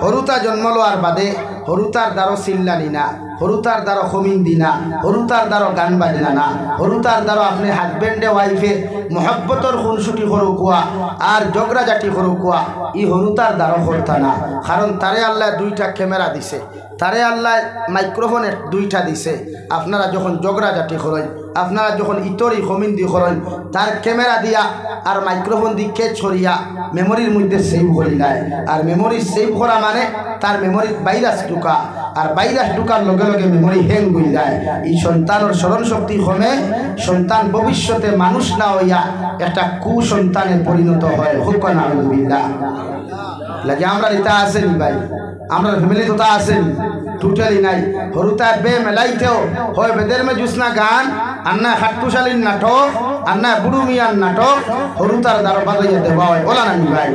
হরুতা জন্ম লওয়ার বাদে হরুতার দ্বারো চিল্লানি না, হরুতার দ্বারো খমিন দিনা, হরুতার দ্বারো গান বাজনা না, হরুতার দ্বারো আপনি হাজবেন্ডে ওয়াইফে মহব্বতর খুনসুটি করু কুয়া আর জগরা জাতি করু কুয়া ই হরুতার দ্বারো করতা না। কারণ তারে আল্লাহ দুইটা ক্যামেরা দিছে, তারে আল্লাহ মাইক্রোফোন দুইটা দিছে। আপনারা যখন জগরা জাতি করেন, আপনারা যখন ইতরি খমিন্দি করেন, তার ক্যামেরা দিয়া আর মাইক্রোফোন দিয়ে কেচ ছড়িয়া মেমোরির মধ্যে সেভ করে দেয়। আর মেমোরি সেভ করা মানে তার মেমোরি ভাইরাস ঢুকা, আর ভাইরাস ঢুকার লগে লগে মেমোরি হ্যাং হয়ে যায়। এই সন্তানের স্মরণ শক্তি কমে, সন্তান ভবিষ্যতে মানুষ না হইয়া একটা কুসন্তানে পরিণত হয়। হুকুম আলহামদুলিল্লাহ লাগে আমরা এটা আসেনি ভাই, আমরা ফ্যামিলি তো তা আসেনি, টোটালি নাই। হরুতা বে মেলাইতেও হয় বেদের মে জুসনা গান, আর না খাট্টুশালীর নাটক, আর না বুড়ু মিয়ার নাটক, হরুতার দ্বারা বাজাইয়া দেওয়া হয়। ওলা নানি ভাই,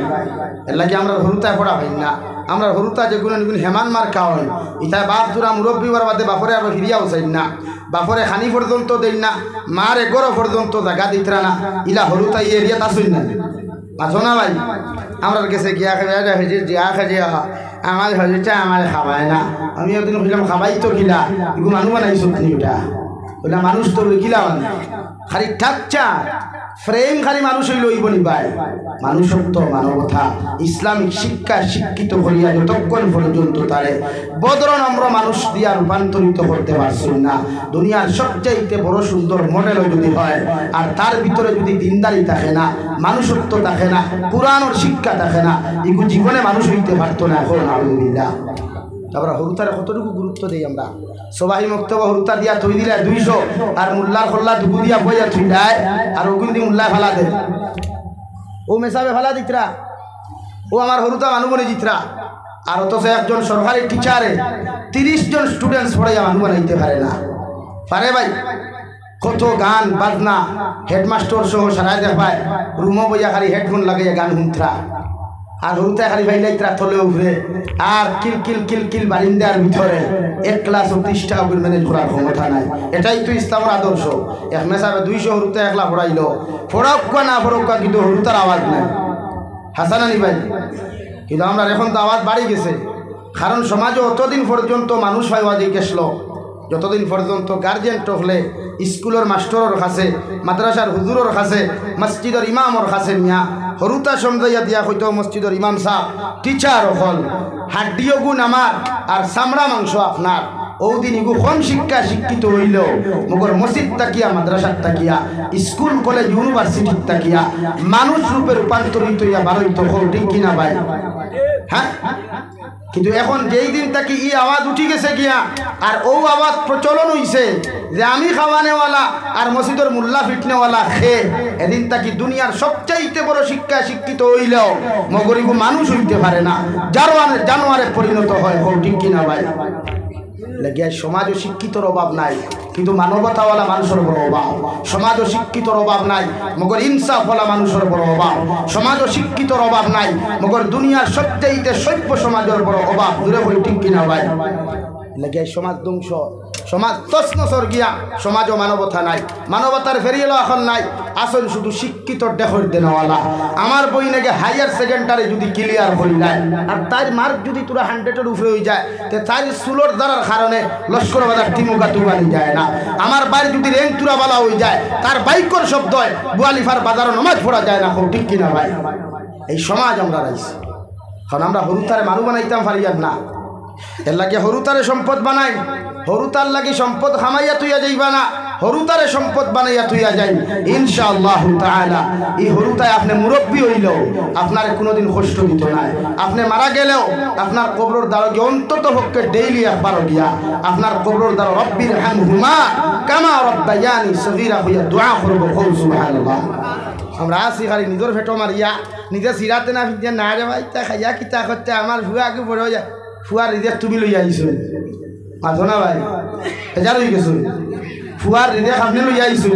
এর লাগে আমরা হরুতায় পড়া হয় না। আমরা হরুতা যেগুলো নিগুন হেমান মার খাওয়া হয়, ইটা বাপ জোড়া মুরব্বী হওয়ার বাদে বাপরে আবার ফিরিয়াও চাই না, বাপরে খানি পর্যন্ত দেই না, মার এগরো পর্যন্ত জায়গা দিতরা না। ইলা হরুতা এই এরিয়াত আসুন না, আছো না ভাই? আমরা গেছে গিয়া খেয়ে জিয়া খেয়ে আমার হজেটা আমার খাবায় না। আমি একদিন বললাম খাবাই তো কিলা, এগুলো মানুষ বানাইছো তুমি, ওটা বললাম মানুষ তো কিলা মানে খালি ঠাকচা ফ্রেম, খালি মানুষ হইল ওই বলি ভাই। মানুষত্ব মানবতা ইসলামিক শিক্ষা শিক্ষিত করিয়া যতক্ষণ পর্যন্ত তারে বদর নম্র মানুষ দিয়া রূপান্তরিত করতে পারছেন না, দুনিয়ার সবচাইতে বড় সুন্দর মডেলও যদি হয় আর তার ভিতরে যদি দিনদারি থাকে না, মানুষত্ব থাকে না, পুরানোর শিক্ষা থাকে না, এগুলো জীবনে মানুষ হইতে পারতো না। এখন আলহামদুলিল্লাহ আমরা হরুতারে কতটুকু গুরুত্ব দিই। আমরা সবাই মক্তব্য হরুতা দিয়া থই দিলে 200, আর মুল্লার খোল্লা দুগু দিয়া বইয়া থুই দেয়, আর ওগুন দিয়ে মুল্লায় ফালা দেয়, ও মেসাবে ফালা দিতরা, ও আমার হরুতা মানুষ বলে জিতরা। আর অথচ একজন সরকারি টিচারে 30 জন স্টুডেন্টস পড়াইয়া মানুষ বানাইতে পারে না, পারে ভাই? কত গান বাজনা হেডমাস্টার সহ সারাই দেখায়, রুমো বইয়া খালি হেডফোন লাগাইয়া গান শুনতরা, আর হরুতায় খালি ভাইলাইতরা থলে উঠে, আর কিল কিল কিল কিল বারিন্দার ভিতরে 1 ক্লাস 30 টাকা করে ম্যানেজ করার ক্ষমতা নাই। এটাই তো ইসলামের আদর্শ। এক মেসাবে 200 হরুতা একলা পড়াইল, ফরক্কা না ফরক্কা, কিন্তু হরুতার আওয়াজ নাই। হাসানানি ভাই, কিন্তু আমরা এখন তো আওয়াজ বাড়ি গেছে। কারণ সমাজে অতদিন পর্যন্ত মানুষ হওয়া গেছিল যতদিন পর্যন্ত গার্জেন টকলে স্কুলের মাস্টরের কাছে, মাদ্রাসার হুজুরের কাছে, মসজিদের ইমামর কাছে নিয়া হরুতা সমঝাইয়া দিয়া হইতো মসজিদের ইমাম সাহেব টিচার হল হাড্ডিও গুণ আমার আর চামড়া মাংস আপনার। ওদিন ইগু কম শিক্ষা শিক্ষিত হইল মগর মসজিদ তাকিয়া, মাদ্রাসার তাকিয়া, স্কুল কলেজ ইউনিভার্সিটির তাকিয়া মানুষ রূপে রূপান্তরিত হইয়া বারোইত হল, ঠিক কিনা ভাই? হ্যাঁ, কিন্তু এখন যেই দিন তাকি ই আওয়াজ উঠি গেছে গিয়া, আর ও আওয়াজ প্রচলন হইছে যে আমি খাওয়ানেওয়ালা আর মসজিদের মুল্লা ফিটনেওয়ালা খে, এদিন তাকি দুনিয়ার সবচাইতে বড় শিক্ষা শিক্ষিত হইলেও মগরিবু মানুষ হইতে পারে না, জানোয়ারে পরিণত হয়। ঠিক কিনা ভাই? লাগিয়া সমাজ ও শিক্ষিতর অভাব নাই, কিন্তু মানবতাওয়ালা মানুষের বড় অভাব। সমাজ ও শিক্ষিতর অভাব নাই, মগর ইনসাফওয়ালা মানুষের বড় অভাব। সমাজ ও শিক্ষিতর অভাব নাই, মগর দুনিয়ার সবচাইতে সভ্য সমাজের বড় অভাব। দূরে বলি ঠিক কিনা ভাই? লাগিয়া সমাজ ধ্বংস, সমাজ তছনছর গিয়া, সমাজ ও মানবতা নাই, মানবতার ফেরিয়েলো এখন নাই। আসল শুধু শিক্ষিত ডেখর দেনওয়ালা। আমার বই নাকি হায়ার সেকেন্ডারি যদি ক্লিয়ার হই যায়, আর তার মার্ক যদি তোরা 100-এর উপরে হয়ে যায়, তো তার সুলোর দ্বারার কারণে লস্কর বাজার টিমুকা তুবানি যায় না। আমার বাইরে যদি র্যাঙ্ক তুরা বালা হয়ে যায়, তার বাইকর শব্দ হয়, বুয়ালিফার বাজারও নমাজ পড়া যায় না। ঠিক কিনা ভাই? এই সমাজ আমরা রাইছি। কারণ আমরা হরুতারে মানুষ বানাইতাম পারিয়ার না, এর লাগে হরুতারে সম্পদ বানাই। হরুতার লাগে সম্পদ খামাইয়া তুইয়া যাইবা না, হরুতারে সম্পদ বানাইয়া তুইয়া যাই ইনশাআল্লাহ তাআলা। এই হরুতায় আপনি মুরব্বী হইলেও আপনার কোনোদিন কষ্ট দিত না। আপনি মারা গেলেও আপনার কবরের দ্বারে অন্তত পক্ষে ডেইলি একবার গিয়া আপনার কবরের দ্বারা রব্বির হামহুমা কামা রব্বায়ানি সগীরা হইয়া দোয়া করব। সুবহানাল্লাহ। আমরা আসি খালি নিজের ফেটো মারিয়া নিজে সিরাতে না ফিরিয়া না রে ভাই তা খাইয়া কিতা করতে আমার ভুয়া আগে বড় হয়ে যায়। ফুয়ার রিদেক তুমি লইয়া আইছো, মাথো না ভাই, হেজার হয়ে গেছো। ফুয়ার রিদেক আপনি লইয়া আইছো,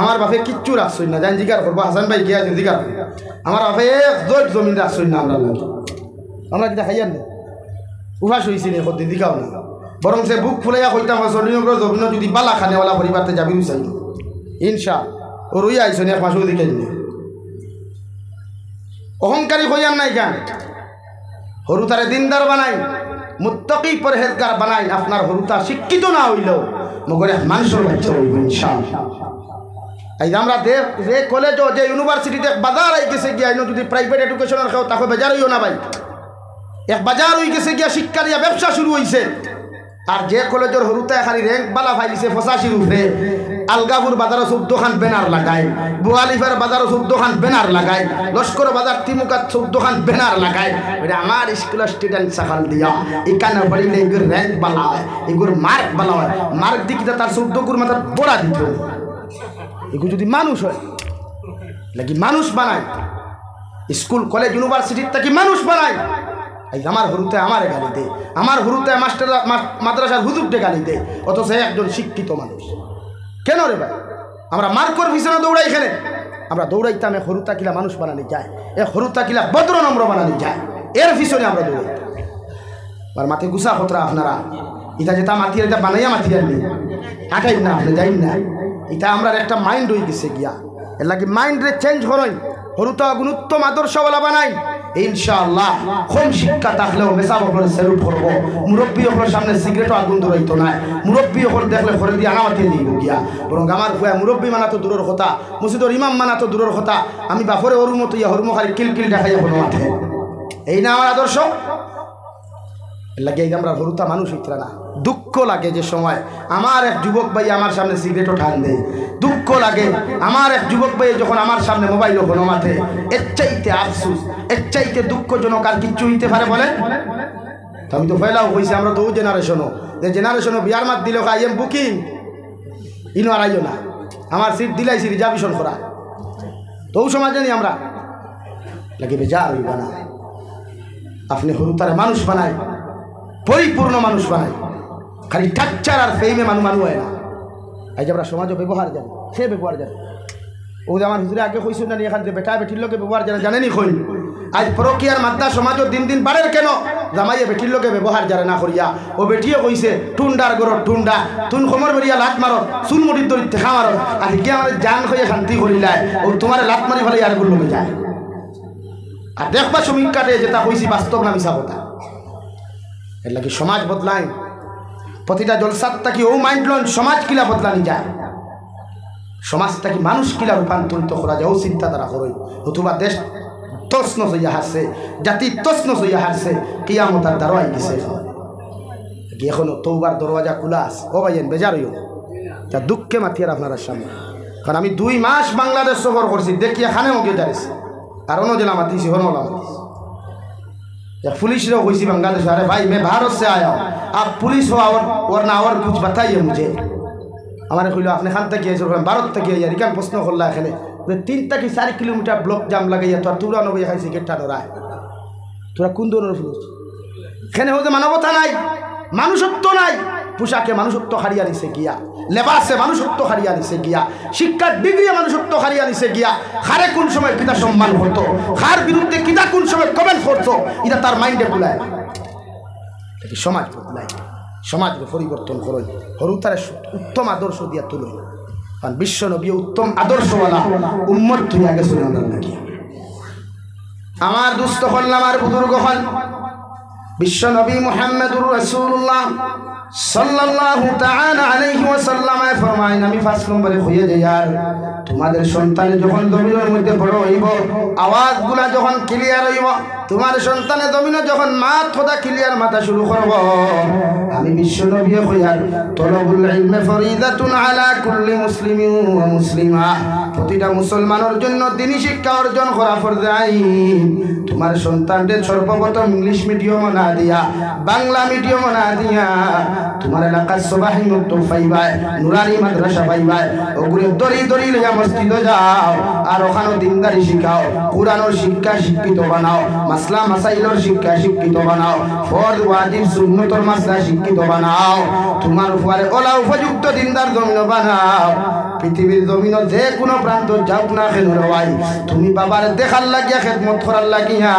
আমার বাপে কিচ্ছু রাখছই না। জান জিকার করবো, হাসান ভাই গিয়া জিকার, আমার বাপে একজোট জমিন রাখছই না। আমরা কিতা খাইয়ার না উভাস হয়েছি নে সত্যি দিকাও না, বরং সে বুক ফুলাইয়া কইতাম সনিগ্র জমিন যদি বালা খানেওয়ালা পরিবারতে যাবি চাই ইনশা ও রইয়া আইছো নি 1 মাসও দিকাই। অহংকারী হইয়ার নাই কেন? হরুতারে দিনদার বানাই, মুত্তাকি পরহেজগার বানাই। আপনার হরুতা শিক্ষিত না হইলেও মগরে মানুষের বাচ্চা হইব ইনশাআল্লাহ। এই যে আমরা যে কলেজ যে ইউনিভার্সিটিতে বাজার আই গেছে গিয়া, যদি প্রাইভেট এডুকেশনের কেউ তাকে বেজার হইও না ভাই। এক বাজার হয়ে গেছে গিয়া, শিক্ষা দিয়া ব্যবসা শুরু হয়েছে। আর যে কলেজের হরুতায় খালি র্যাঙ্ক বালা ফাইলিছে 85 উপরে, আলগাপুর বাজারও 14 খান ব্যানার লাগায়, বুয়ালিফার বাজারও 14 খান ব্যানার লাগায়, লস্কর বাজার তিমুকাত 14 খান ব্যানার লাগায়। আমার স্কুলের স্টুডেন্ট সাকাল দিয়া এখানে পড়িলে এগুর র্যাঙ্ক বালা হয়, এগুর মার্ক বালা হয়। মার্ক দিকে তার 14 গুর মাথার বড়া দিত। এগুলো যদি মানুষ হয় নাকি মানুষ বানায়, স্কুল কলেজ ইউনিভার্সিটির থেকে মানুষ বানায়। এই আমার হরুতে আমার গালি দে, আমার হরুতে মাস্টার মাদ্রাসার হুজুরকে গালি দে, অথচ একজন শিক্ষিত মানুষ। কেন রে ভাই? আমরা মার্কর পিছনে দৌড়াই। এখানে আমরা দৌড়াইতাম এক হরুতা কিলা মানুষ বানানি যায়, এক হরুতা কিলা ভদ্র নম্র বানানি যায়, এর পিছনে আমরা দৌড়াইতাম। আর মাথে গুসা খতরা আপনারা এটা যেটা মাথিয়ে এটা বানাইয়া মাথিয়ে নেই আটাই না, আপনি যাই না। এটা আমরা একটা মাইন্ড হয়ে গেছে গিয়া, এর লাগে মাইন্ডে চেঞ্জ করই, হরুতা গুণোত্তম আদর্শওয়ালা বানাই। ইনশাআল্লাহ কম শিক্ষা থাকলেও মেসা বকলে সেলুট করবো। মুরব্বী হকলের সামনে সিগারেটও আগুন ধরাইতো না, মুরব্বী হকল দেখলে ঘরে দিয়ে আনামাতিয়ে দিব গিয়া। বরং আমার ফুয়া মুরব্বী মানা তো দূরের কথা, মসজিদর ইমাম মানা তো দূরের কথা, আমি বাপরে ওর মতো ইয়া হরমো খালি কিলকিল দেখাইয়া কোনো মাঠে। এই না আমার আদর্শ। লাগে আমরা হরুতা মানুষ হইতরা না। দুঃখ লাগে যে সময় আমার এক যুবক ভাই আমার সামনে সিগারেটও ঠান দেয়, দুঃখ লাগে আমার এক যুবক ভাই যখন আমার সামনে মোবাইলও কোনো মাঠে। এর চাইতে আফসুস, এর চাইতে দুঃখজনক আর কিচ্ছু হইতে পারে বলে? তো আমি তো ফেলাও হয়েছি, আমরা তো জেনারেশনও, যে জেনারেশনও বিয়ার মাত দিল আই এম বুকিং ইনো আর আইও না, আমার সিট দিলাইছি রিজার্ভেশন করা। তো সমাজ জানি আমরা লাগে বেজার হইবা না। আপনি হরুতারে মানুষ বানায়, পরিপূর্ণ মানুষ বানায়, খালি টাচ্চার আর ফেমে মানুষ হয় না। এই যে আমরা সমাজও ব্যবহার জানি, সে ব্যবহার জানি। ও যে আমার হুজুরে আগে কইছিল না, এখান থেকে বেটা বেটির লোকে ব্যবহার জানে, জানেনি কই? আজ পরকিয়ার মাত্রা সমাজও দিন দিন বাড়ের কেন? জামাইয়ে বেটির লোকে ব্যবহার জানে না করিয়া। ও বেটিও কইছে টুন্ডার গরর টুন্ডা, তুন খমর বেরিয়া লাত মারো, চুল মুড়ির দরিত দেখা মারো, আর কি আমার জান হইয়া শান্তি করিলাই, ও তোমার লাত মারি ফেলে আর গুলো লোকে যায়। আর দেখবা সমীক্ষাতে যেটা কইছি বাস্তব না মিছা কথা। এর লাগে সমাজ বদলাই, প্রতিটা জলসাত থাকি ও মাইন্ড লন সমাজ কিলা বদলানি যায়, সমাজ থাকি মানুষ কিলা রূপান্তরিত করা যায় ও চিন্তাধারা করই। অথবা দেশ তছনছ হইয়া হারছে, জাতি তছনছ হইয়া হারছে, কিয়ামতার দ্বারা আই গেছে। এখনো তৌবার দরওয়াজা খোলা আছে। ও ভাইয়েন বেজার হইও তা দুঃখে মাতিয়ার আপনার সামনে। কারণ আমি 2 মাস বাংলাদেশ সফর করছি, দেখিয়া খানে মুখে দাঁড়িয়েছি, আর অন্য জেলা মাতিছি, হনলা মাতিছি। पुलिस वैसी बांग्लादेश, अरे भाई मैं भारत से आया हूँ, आप पुलिस हो और ना और कुछ बताइए मुझे। हमारे खुलो आपने खान तक किया, भारत तक किया, रिकान प्रश्न खोल रहा है, 3 तक 4 किलोमीटर ब्लॉक जाम लगे तो तुरा नो खाई सिगरेट टानो रहा है, তোরা কোন ধরনের পুলিশ? এখানে হতে মানবতা নাই, মানুষত্ব নাই। পোশাকে মানুষত্ব হারিয়ে নিছে গিয়া, লেবাসে মানুষত্ব হারিয়ে নিছে গিয়া, শিক্ষার ডিগ্রি মানুষত্ব হারিয়ে নিছে গিয়া। হারে কোন সময় কিতা সম্মান করতো, হার বিরুদ্ধে কিতা কোন সময় কমেন্ট করতো, এটা তার মাইন্ডে কুলায়। সমাজ বদলায়, সমাজকে পরিবর্তন করো, হরুতারে উত্তম আদর্শ দিয়া তুলো। কারণ বিশ্ব নবী উত্তম আদর্শওয়ালা উম্মত তুই আগে শুনে নাকি আমার দুস্থ হল, আমার বুজুর্গ হল, বিশ্ব নবী মুহাম্মদুর রাসূলুল্লাহ সাল্লাল্লাহু তাআলা আলাইহি ওয়াসাল্লাম ফরমায়েন, আমি 5 নম্বরে হয়ে যাই। আর তোমাদের সন্তান যখন জমিনের মধ্যে বড় হইব, আওয়াজগুলা যখন ক্লিয়ার হইব, তোমার সন্তানের জমিনে যখন মাত খোদা ক্লিয়ার মাথা শুরু করব, আমি বিশ্ব নবী হইয়ার তলবুল ইলমে ফরিদাতুন আলা কুল্লি মুসলিমিন ওয়া মুসলিমা, প্রতিটা মুসলমানের জন্য দ্বীনি শিক্ষা অর্জন করা ফরজ আইন। তোমার সন্তানদের সর্বপ্রথম ইংলিশ মিডিয়াম না দিয়া, বাংলা মিডিয়াম না দিয়া, তোমার এলাকার সবাই মুক্ত পাইবাই, নুরানি মাদ্রাসা পাইবাই, ওগুলো দড়ি দড়ি লইয়া মসজিদে যাও, আর ওখানে দিনদারি শিখাও, কোরআনের শিক্ষা শিক্ষিত বানাও, মাসলা মাসাইলের শিক্ষা শিক্ষিত বানাও, ফরজ ওয়াজিব সুন্নতের মাসলা শিক্ষিত বানাও। তোমার উপরে ওলা উপযুক্ত দিনদার জমিন বানাও। পৃথিবীর জমিন যে কোনো প্রান্ত যাও না কেন ভাই, তুমি বাবার দেখার লাগিয়া খেদমত করার লাগিয়া,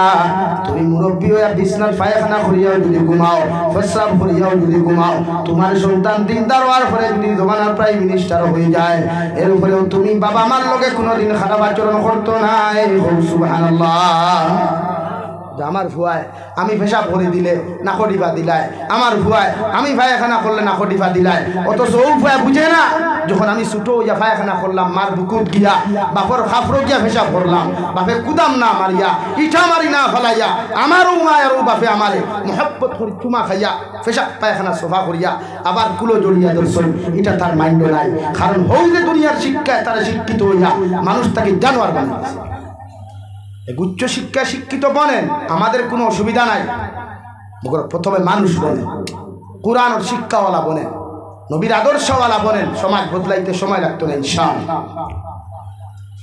তুমি মুরব্বী হইয়া বিছনার পায়খানা করিয়াও যদি ঘুমাও, প্রস্রাব করিয়াও যদি ঘুমাও, তোমার সন্তান দিনদার হওয়ার পরে যদি জমানার প্রাইম মিনিস্টার হয়ে যায়, এর উপরেও তুমি বাবা মার লগে কোনোদিন খারাপ আচরণ করতো না। সুবহানাল্লাহ। যে আমার ভুয়ায় আমি পেশাব করে দিলে নাকডিফা দিলায়, আমার ভুয়ায় আমি পায়খানা করলে নাকডিফা দিলায়। অথচ ও ভুয়া বুঝে না যখন আমি ছোটো হইয়া পায়খানা করলাম মার বুকুত গিয়া বাপর খাফরো গিয়া পেশাব করলাম, বাপে কুদাম না মারিয়া ইটা মারি না ফেলাইয়া আমারও মায়েরও বাপে আমারে মহব্বত করি চুমা খাইয়া পেশাব পায়খানা সোফা করিয়া আবার কুলো জড়িয়া দর্শন, এটা তার মাইন্ডে নাই। কারণ হৌ যে দুনিয়ার শিক্ষায় তারা শিক্ষিত হইয়া মানুষ তাকে জানোয়ার বানিয়েছে। উচ্চ শিক্ষা শিক্ষিত বনেন আমাদের কোনো অসুবিধা নাই, প্রথমে মানুষ বনেন, কোরআন ও শিক্ষাওয়ালা বনেন, নবীর আদর্শওয়ালা বনেন, সমাজ বদলাইতে সময় লাগতো না ইনশাআল্লাহ।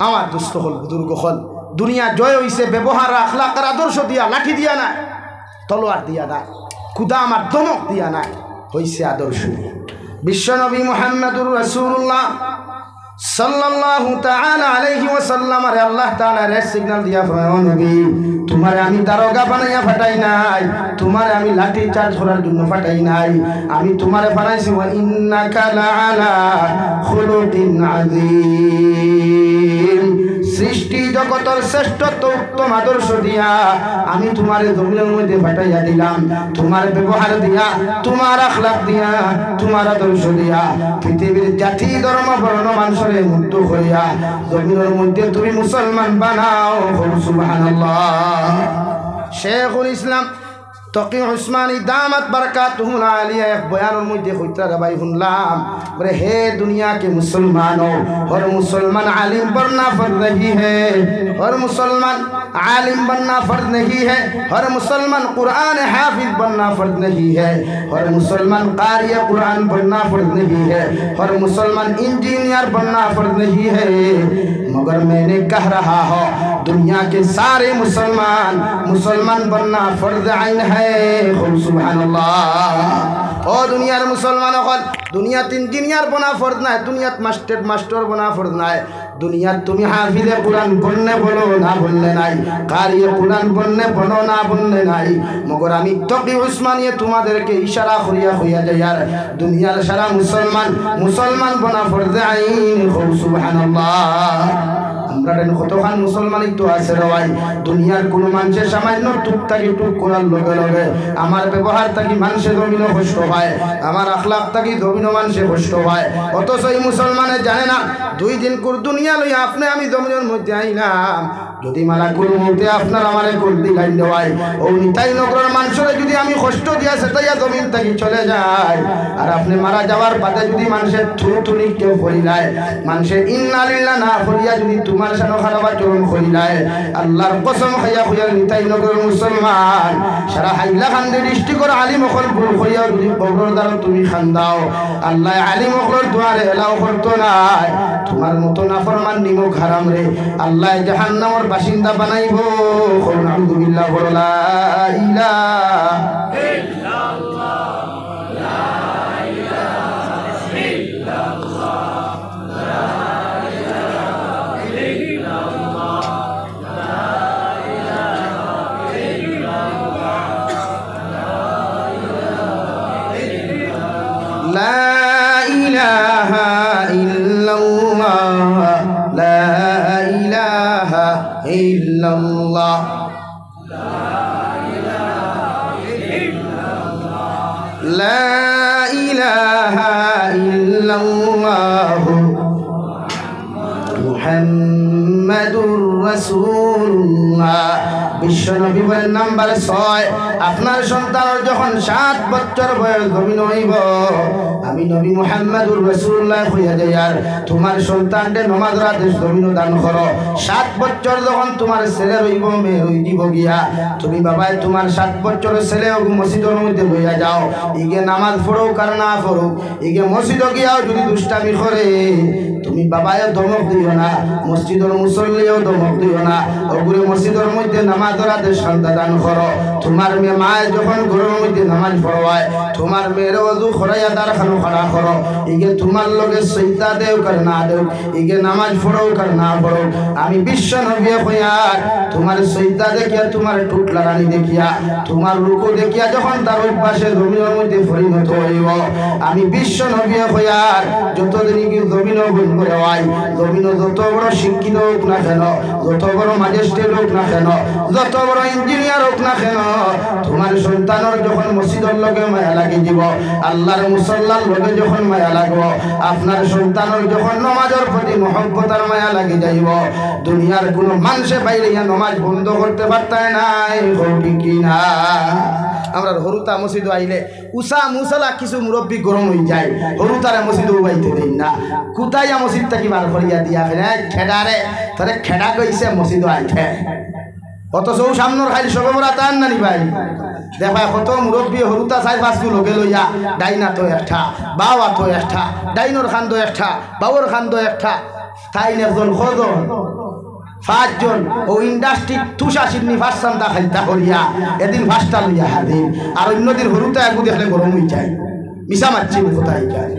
আমার দুস্থ হল বুজুর্গ হল দুনিয়া জয় হইছে ব্যবহার আখলাকের আদর্শ দিয়া, লাঠি দিয়া না, তলোয়ার দিয়া না, খুদা আমার দমক দিয়া না, হইছে আদর্শ। বিশ্বনবী মুহাম্মদুর রাসূলুল্লাহ সাল্লাল্লাহু তাআলা আলাইহি ওয়াসাল্লাম আরে আল্লাহ তাআলা রেড সিগন্যাল দিয়া ফরমায়, নবী তোমারে আমি দারোগা বানাইয়া ফাটাই নাই, তোমারে আমি লাঠি চার্জ করার জন্য ফাটাই নাই, আমি তোমারে বানাইছি ওয়া ইন্নাকা লাআলা খুলুকিন আযীম, সৃষ্টি জগতের শ্রেষ্ঠত্ব উত্তম আদর্শ দিয়া আমি তোমারে জমিনের মধ্যে ফাটাইয়া দিলাম। তোমার ব্যবহার দিয়া, তোমার আখলাক দিয়া, তোমার আদর্শ দিয়া পৃথিবীর জাতি ধর্ম বর্ণ মানুষের মুক্ত হইয়া জমিনের মধ্যে তুমি মুসলমান বানাও। সুবহানাল্লাহ। শেখুল ইসলাম তকি উসমানী দামাত বারাকাতুহু আলিয়া এক বয়ানের মধ্যে কইতা রে ভাই শুনলাম, বলে হে दुनिया के मुसलमानों, हर मुसलमान आलिम बनना फर्ज नहीं है, हर मुसलमान आलिम बनना फर्ज नहीं है, हर मुसलमान कुरान हाफिज बनना फर्ज नहीं है, हर मुसलमान कारी कुरान बनना फर्ज नहीं है, हर मुसलमान इंजीनियर बनना फर्ज नहीं है, मगर मैंने कह रहा हूँ दुनिया के सारे मुसलमान बनना फर्ज आइन है। सुबहानल्लाह। ओ दुनियार मुसलमान हल दुनियात इंजीनियर बना फर्ज ना, दुनियात मास्टर बना फर्ज ना, दुनियात तुम्हें हाफिजे कुरान बनने बोलो ना बोलने नाई, कारिये कुरान बनने बोलो ना बोलने नाई, मगर आमी तकी उस्मानिये तुम्हादेरके इशारा करिया कइया যায় यार दुनियार सारा मुसलमान बना फर्ज आइन। सुबहानाल्लाह। আমরা কতখান মুসলমানই তো আছে রে ভাই, দুনিয়ার কোনো মানুষের সামান্য টুক থাকি টুক করার লগে লগে আমার ব্যবহার থাকি মানুষে জমিনও কষ্ট হয়, আমার আখলাক থাকি জমিনও মানুষে কষ্ট হয়। অথচ এই মুসলমানে জানে না 2 দিন কুর দুনিয়া লইয়া আপনি আমি জমিনের মধ্যে আইলাম, যদি মালাকুল মউতে আপনার আমারে কুল দিলাই দেওয়াই ও নিতাই নগরের মানুষরে যদি আমি কষ্ট দিয়া সেটাইয়া জমিন থাকি চলে যায়, আর আপনি মারা যাওয়ার বাদে যদি মানুষের থুতুনি কেউ করিলায়, মানুষের ইন্না লিল্লাহ না করিয়া যদি তোমার সানো খারাপ আচরণ করিলায়, আল্লাহর কসম খাইয়া কইয়া নিতাই নগরের মুসলমান সারা হাইলা খান্দে ডিস্ট্রিক্টর আলিম হল ভুল করিয়া যদি কবর দ্বার তুমি খান্দাও, আল্লাহ আলিম হল দুয়ারে এলাও করতো নাই, তোমার মতো নাফরমান নিমক হারাম রে আল্লাহ জাহান্নামের বাসিন্দা বানাইব। আলহামদুলিল্লাহ। লা ইলাহা ইল্লাল্লাহ, লা ইলাহা ইল্লাল্লাহ, লা ইলাহা ইল্লাল্লাহ, লা ইলাহা ইল্লাল্লাহ, লা ইলাহা ইল্লাল্লাহ, লা ইলাহা ইল্লাল্লাহ, লা ইলাহা ইল্লাল্লাহ, মুহাম্মাদুর রাসূলুল্লাহ। বিশ্বনবী বলেন নাম্বার 6, আপনার সন্তানের যখন 7 বছর বয়স জমিন হইব, আমি নবী মুহাম্মদুর রাসূলুল্লাহ কইয়া যাই আর তোমার সন্তানকে নামাজের আদেশ জমিন দান করো। 7 বছর যখন তোমার ছেলে হইব মেয়ে হইব গিয়া তুমি বাবাই তোমার 7 বছরের ছেলে মসজিদের মধ্যে লইয়া যাও, ইগে নামাজ পড়ুক আর না পড়ুক, ইগে মসজিদে গিয়াও যদি দুষ্টামি করে তুমি বাবায়ও ধমক দিও না, মসজিদের মুসল্লিও ধমক দিও না, ওগুলো মসজিদের মধ্যে নামাজের আদেশ দান করো। তোমার মেয়ে মায় যখন ঘরের মধ্যে নামাজ পড়ায় তোমার মেয়ের ওযু খরাইয়া তার খানো খড়া করো, ইগে তোমার লগে সইদা দেও কর না দেও, ইগে নামাজ পড়ো কর না পড়ো, আমি বিশ্ব নবী কইয়ার তোমার সইদা দেখিয়া তোমার টুটলা রানী দেখিয়া তোমার রুকু দেখিয়া যখন তার অভ্যাসে জমিনের মধ্যে পরিণত হইব, আমি বিশ্ব নবী কইয়ার যতদিন কি জমিন ভুল করে হয়, জমিন যত বড় শিক্ষিত হোক না কেন, যত বড় ম্যাজিস্ট্রেট হোক না কেন, যত বড় ইঞ্জিনিয়ার হোক না কেন তোমার সন্তানের যখন মসজিদের লগে মায়া লাগি দিব আল্লাহর মুসল্লার লগে যখন মায়া লাগব আপনার সন্তানের যখন নামাজের প্রতি মহব্বত আর মায়া লাগি যাইব দুনিয়ার কোনো মানুষে বাইরে নামাজ বন্ধ করতে পারতায় নাই কি না আমরা হরুতা মসজিদ আইলে উষা মুসলা কিছু মুরব্বী গরম হয়ে যায় হরুতারে মসজিদ উবাইতে দিন না কোথায় মসজিদ থেকে বার করিয়া দিয়া খেডারে তারে খেডা কইছে মসজিদ আইতে অথচ সামনের খালি সবে বড় টান নানি ভাই দেখা কত মুরব্বী হরুতা 4-5 লগে লইয়া ডাইনা তো একটা বাবা তো একটা ডাইনর খান তো একটা বাবর খান তো একটা তাই একজন খোঁজন 5 জন ও ইন্ডাস্ট্রি তুষা সিডনি ফাঁসান্তা খাইতা করিয়া এদিন ফাঁসটা লইয়া হাদিন আর অন্যদিন হরুতা একু দেখলে গরম হয়ে যায় মিশা মারছি কোথায় যায়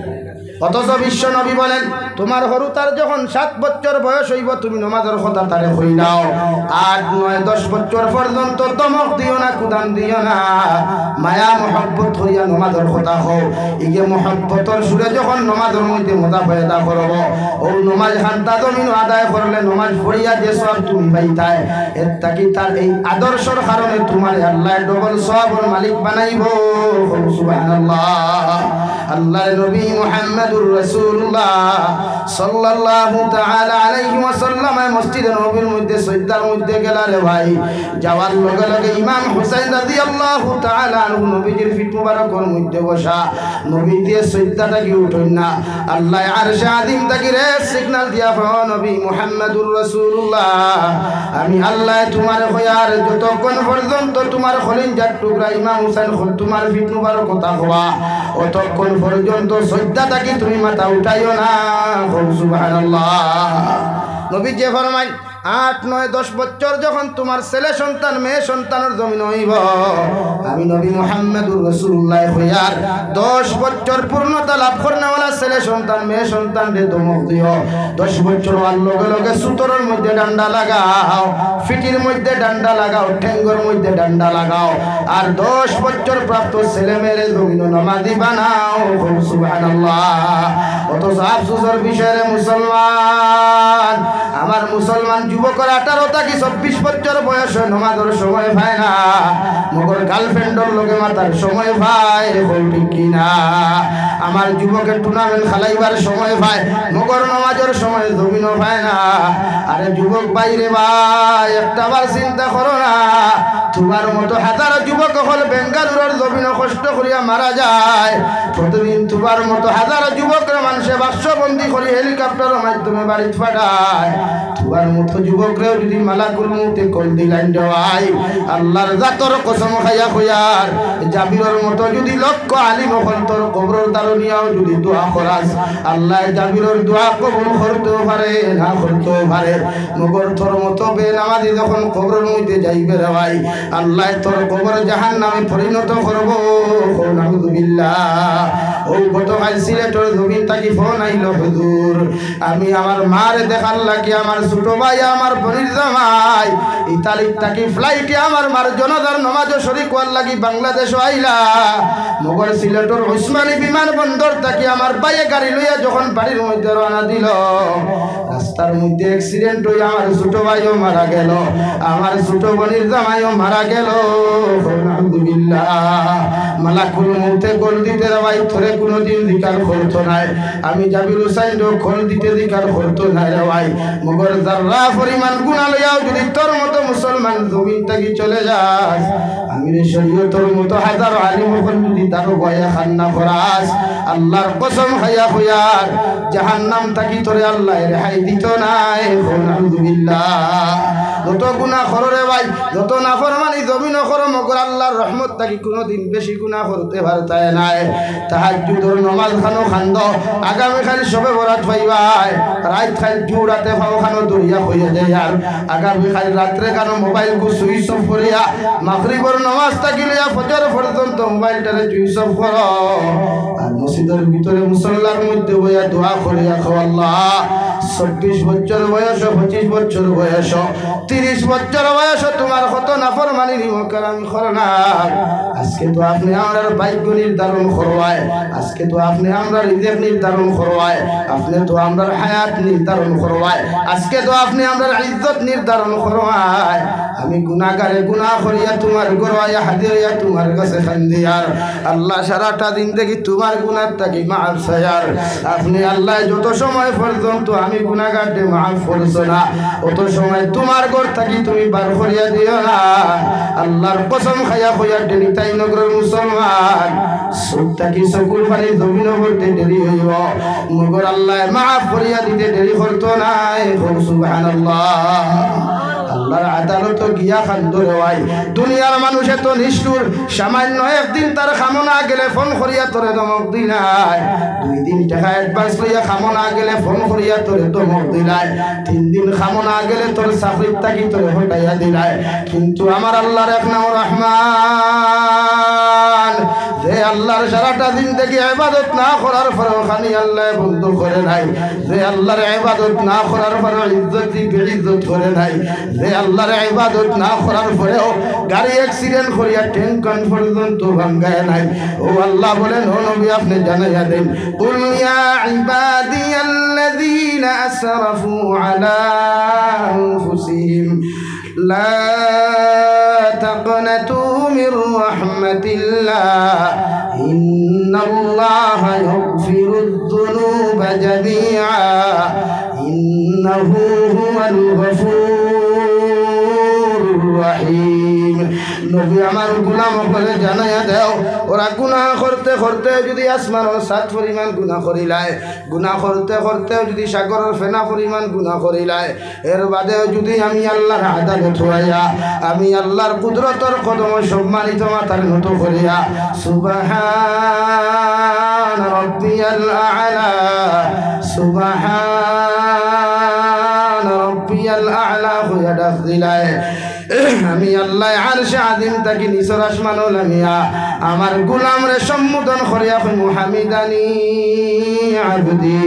অথচ বিশ্ব নবী বলেন তোমার হরুতার যখন 7 বছর বয়স হইব তুমি নামাজের কথা তারে কই দাও 8, 9, 10 বছর পর্যন্ত দমক দিও না কুদান দিও না মায়া মহব্বত হইয়া নামাজের কথা হও ইগে মহব্বতর সুরে যখন নামাজের মধ্যে মজা পয়দা করব ও নামাজ হান্তা জমিন আদায় করলে নামাজ পড়িয়া যে সব তুমি পাইতায় এর তাকি তার এই আদর্শর কারণে তোমার আল্লাহ ডবল সওয়াবের মালিক বানাইব সুবহানাল্লাহ আল্লাহর নবী মুহাম্মদুর রাসূলুল্লাহ সাল্লাল্লাহু তাআলা আলাইহি ওয়াসাল্লাম মসজিদে নববীর মধ্যে সজদার মধ্যে গেলেন ভাই যাওয়ার লগে লগে ইমাম হুসাইন রাদিয়াল্লাহু তাআলা আনহু নবীজির ফিট মুবারকের মধ্যে বসা নবী দিয়ে সজদাটা কি উঠেন না আল্লাহ আরশে আযীম থেকে রে সিগন্যাল দিয়া নবী মুহাম্মদুর রাসূলুল্লাহ আমি আল্লাহ তোমার খয়ার যতক্ষণ পর্যন্ত তোমার খলিঞ্জার টুকরা ইমাম হুসাইন তোমার ফিট মুবারক কথা হওয়া অতক্ষণ পর্যন্ত সজদাটা কি তুমি মাথা উঠাইও না সুবহানাল্লাহ নবী যে ফরমায় 8, 9, 10 বছর যখন তোমার ছেলে সন্তান মেয়ে সন্তানের জমিন হইব আমি নবী মুহাম্মদুর রাসূলুল্লাহ হইয়ার 10 বছর পূর্ণতা লাভ করনেওয়ালা ছেলে সন্তান মেয়ে সন্তান রে দমক দিও 10 বছর হওয়ার লগে লগে সুতরের মধ্যে ডান্ডা লাগাও ফিটির মধ্যে ডান্ডা লাগাও ঠেঙ্গর মধ্যে ডান্ডা লাগাও আর 10 বছর প্রাপ্ত ছেলে মেয়েরে জমিন নামাজি বানাও সুবহানাল্লাহ অথচ আফসোসের বিষয়ে মুসলমান আমার মুসলমান যুবকরা 18 থেকে 24 বছর বয়সে নামাজের সময় পায় না মগর গার্লফ্রেন্ডের লগে মাতার সময় পায় বলটি কিনা আমার যুবকের টুর্নামেন্ট খেলাইবার সময় পায় মগর নামাজের সময় জমিনও পায় না আরে যুবক বাইরে ভাই একটা বার চিন্তা করো না তোমার মতো হাজারো যুবক হল বেঙ্গালুরের জমিনও কষ্ট করিয়া মারা যায় প্রতিদিন তোমার মতো হাজারো যুবকরা মানুষে বাক্সবন্দি করে হেলিকপ্টারের মাধ্যমে বাড়ি পাঠায় তোমার মতো যুবকরেও যদি মালাকুল মউতে কল দিলাইন দেওয়াই আল্লাহর জাতর কসম খাইয়া কইয়ার জাবিরের মতো যদি লক্ষ আলিম হল তোর কবরের দারুনিয়াও যদি দোয়া করাস আল্লাহ জাবিরের দোয়া কবুল করতেও পারে না করতেও পারে মগর তোর মতো বেনামাজি যখন কবরের মধ্যে যাইবে রে ভাই আল্লাহ তোর কবর জাহান্নামে পরিণত করব নাউযুবিল্লাহ ও গতকাল সিলেটের জমিন থাকি ফোন আইলো হুজুর আমি আমার মারে দেখার লাগি আমার ছোট ভাই আমার বোনের জামাই ইতালির থাকি ফ্লাইটে আমার মার জনাজার নামাজও শরীক হওয়ার লাগি বাংলাদেশ আইলা মগর সিলেটের ওসমানী বিমানবন্দর থাকি আমার ভাইয়ে গাড়ি লইয়া যখন বাড়ির মধ্যে রওনা দিল রাস্তার মধ্যে অ্যাক্সিডেন্ট হয়ে আমার ছোট ভাইও মারা গেল আমার ছোট বোনের জামাইও মারা গেল আলহামদুলিল্লাহ মালাকুল মউতে গোল দিতে ভাই তোরে কোনোদিন জিকার করতো নাই আমি জাবির হুসাইনও গোল দিতে জিকার করতো নাই রে ভাই মগর যারা পরিমাণ গুনাহ লইয়াও যদি তোর মতো মুসলমান জমিন থেকে চলে যায় আমি শরীয়তের মতো হাজারো আলিম হল যদি তারও ভয়ে খান্না করাস আল্লাহর কসম খাইয়া কইয়ার জাহান্নাম থাকি তোরে আল্লাহ রেহাই দিত নাই আলহামদুলিল্লাহ যত গুনাহ করো রে ভাই যত নাফরমানি জমিন করো মগর আল্লাহর রহমত থাকি কোনোদিন বেশি গুনাহ করতে পারতায় নাই তাহাজ্জুদের নামাজ খানো খান্দ আগামীকাল সবে বরাত পাইবাই রাত খাই জুরাতে পাও খানো দরিয়া হইয়া যায় আর আগামীকাল রাত্রে খানো মোবাইল কো সুইচ অফ করিয়া মাগরিবের নামাজ থাকি লইয়া ফজর পর্যন্ত মোবাইলটারে সুইচ অফ করো আর মসজিদের ভিতরে মুসল্লার মধ্যে বইয়া দোয়া করিয়া খাও আল্লাহ 24 বছর বয়স, 25 বছর বয়স, 30 বছর বয়স তোমার কত নাফরমানি নিমকার আমি করনা। আজকে তো আপনি আমরা ভাগ্য নির্ধারণ করবায়, আজকে তো আপনি আমরা রিজিক নির্ধারণ করবায়, আপনি তো আমরা হায়াত নির্ধারণ করবায়, আজকে তো আপনি আমরা ইজ্জত নির্ধারণ করবায়। আমি গুনাহগারে গুনাহ করিয়া তোমার গরওয়া হাজিরিয়া তোমার কাছে খান্দিয়ার আল্লাহ সারাটা দিন দেখি তোমার গুনাহ থাকি মাফ চাইয়ার। আপনি আল্লাহ যত সময় পর্যন্ত আমি গুনাহগারকে মাফ করছো না, অত সময় তোমার ঘর থাকি তুমি বার করিয়া দিও না। আল্লাহর কসম খাইয়া কইয়া দেরি তাই নগরের মুসলমান সুখ থাকি চকুর পানি জমিন করতে দেরি হইব, মগর আল্লাহ মাফ করিয়া দিতে দেরি করতো নাই। সুবহানাল্লাহ। আল্লাহর আদালত গিয়া খান্দরে ভাই দুনিয়ার মানুষ এত নিষ্ঠুর, সামান্য একদিন তার খামনা গেলে ফোন করিয়া তোরে ধমক দিলাই, 2 দিন টাকা অ্যাডভান্স লইয়া খামনা গেলে ফোন করিয়া তোরে ধমক দিলাই, 3 দিন খামনা গেলে তোর চাকরির থাকি তোরে হটাইয়া দিলাই। কিন্তু আমার আল্লাহর এক নাম রহমান, যে আল্লাহর সারাটা দিন থেকে ইবাদত না করার পরেও খানি আল্লাহ বন্ধ করে নাই, যে আল্লাহর ইবাদত না করার পরেও ইজ্জত বেইজ্জত করে নাই, যে আল্লাহর ইবাদত না করার পরেও গাড়ি অ্যাক্সিডেন্ট করিয়া ট্যাঙ্কন পর্যন্ত ভাঙ্গায় নাই। ও আল্লাহ বলেন, ও নবী আপনি জানাইয়া দেন, কুল ইয়া ইবাদিয়াল্লাযীনা আসরাফু আলা আনফুসিহিম লা তাকনাতু মির রাহমাতিল্লাহ ইন্নাল্লাহা ইয়াগফিরুদ যুনুবা জামিআ ইন্নাহু হুয়াল গফুরুর রহিম। নবী আমার গুনাহ করে জানাইয়া দাও, ওরা গুনাহ করতে করতে যদি আসমানের 7 পরিমাণ গুনাহ করিলায়, গুনাহ করতে করতে যদি সাগরের ফেনা পরিমাণ গুনাহ করিলায়, এর বাদেও যদি আমি আল্লাহর আদালত হইয়া আমি আল্লাহর কুদরতের কদম সম্মানিত মাথার নত করিয়া সুবহান রাব্বিয়াল আ'লা সুবহান রাব্বিয়াল আ'লা হইয়া ডাক দিলায়, আমি আল্লাহ আরশে আযীম তাকি নিচের আসমানও নামিয়া আমার গোলাম রে সম্বোধন করিয়া কইমু হামিদানি আবদি।